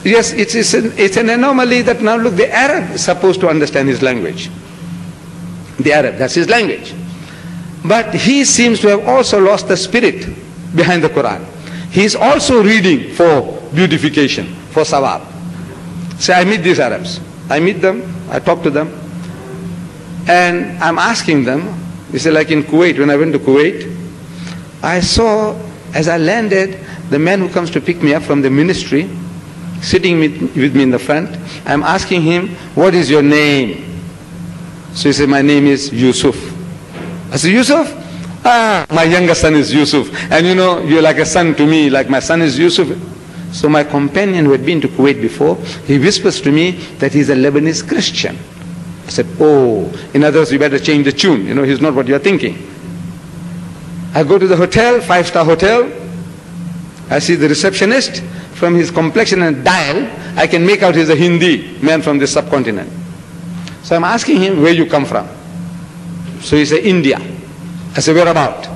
Yes, it's an anomaly that now look, the Arab is supposed to understand his language. The Arab, that's his language. But he seems to have also lost the spirit behind the Quran. He is also reading for beautification, for sawab. So I meet these Arabs. I meet them, I talk to them, and I'm asking them, you see, like in Kuwait, when I went to Kuwait, I saw, as I landed, the man who comes to pick me up from the ministry, sitting with me in the front. I'm asking him, what is your name? So he said, my name is Yusuf. I said, Yusuf? Ah, my younger son is Yusuf. And you know, you're like a son to me, like my son is Yusuf. So my companion who had been to Kuwait before, he whispers to me that he's a Lebanese Christian. I said, oh, in other words, you better change the tune. You know, he's not what you're thinking. I go to the hotel, 5-star hotel. I see the receptionist. From his complexion and dial, I can make out he's a Hindi man from the subcontinent. So I'm asking him, where you come from? So he said, India. I said, where about?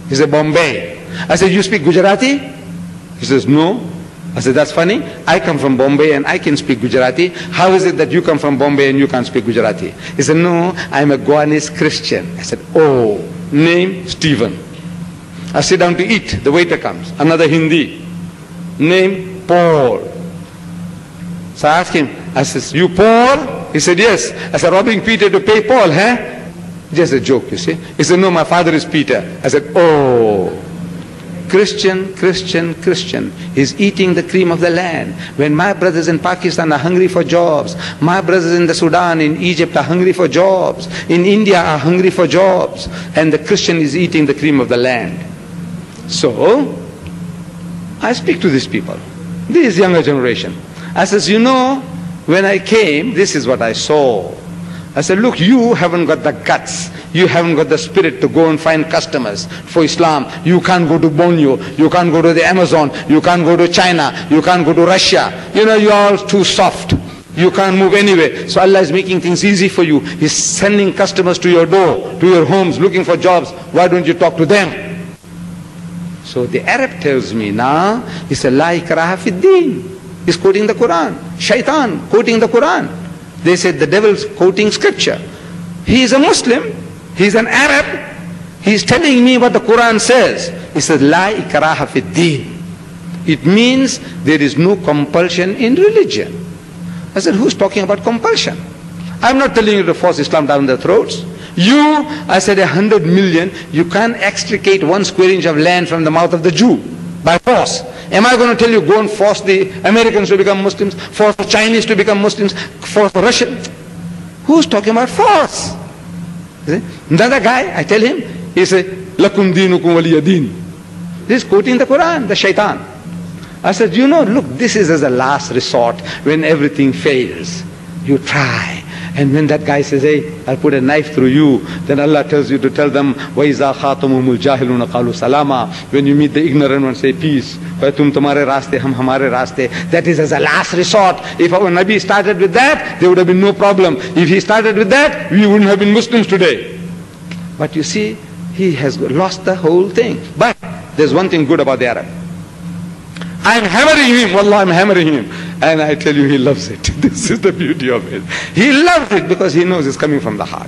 He said, Bombay. I said, you speak Gujarati? He says, no. I said, that's funny. I come from Bombay and I can speak Gujarati. How is it that you come from Bombay and you can't speak Gujarati? He said, no, I'm a Goanese Christian. I said, oh, name Stephen. I sit down to eat. The waiter comes. Another Hindi. Name Paul. So I asked him, I said, you Paul? He said, yes. I said, robbing Peter to pay Paul, huh? Just a joke, you see. He said, no, my father is Peter. I said, oh. Christian, Christian, Christian. He's eating the cream of the land. When my brothers in Pakistan are hungry for jobs, my brothers in the Sudan, in Egypt are hungry for jobs, in India are hungry for jobs, and the Christian is eating the cream of the land. So, I speak to these people, this younger generation. I says, you know, when I came, this is what I saw. I said, look, you haven't got the guts. You haven't got the spirit to go and find customers for Islam. You can't go to Borneo. You can't go to the Amazon. You can't go to China. You can't go to Russia. You know, you're all too soft. You can't move anyway. So Allah is making things easy for you. He's sending customers to your door, to your homes, looking for jobs. Why don't you talk to them? So the Arab tells me now, he said, La ikraha fi din. He's quoting the Quran. Shaitan quoting the Quran. They said the devil's quoting scripture. He is a Muslim. He's an Arab. He's telling me what the Quran says. He says, La ikraha fi din. It means there is no compulsion in religion. I said, who's talking about compulsion? I'm not telling you to force Islam down their throats. You, I said, 100 million, you can't extricate 1 square inch of land from the mouth of the Jew by force. Am I going to tell you, go and force the Americans to become Muslims, force the Chinese to become Muslims, force the Russians? Who's talking about force? Another guy, I tell him, he said, Lakum dinukum waliya din. This is quoting the Quran, the shaitan. I said, you know, look, this is as a last resort when everything fails. You try. And when that guy says, hey, I'll put a knife through you, then Allah tells you to tell them, وَإِذَا خَاطَمُهُمُ الْجَاهِلُونَ قَالُوا سَلَامًا. When you meet the ignorant one, say peace. tum tumhare raaste, hum hamare raaste. That is as a last resort. If our Nabi started with that, there would have been no problem. If he started with that, we wouldn't have been Muslims today. But you see, he has lost the whole thing. But there's one thing good about the Arab. I'm hammering him, wallah, I'm hammering him. And I tell you, he loves it. This is the beauty of it. He loves it because he knows it's coming from the heart.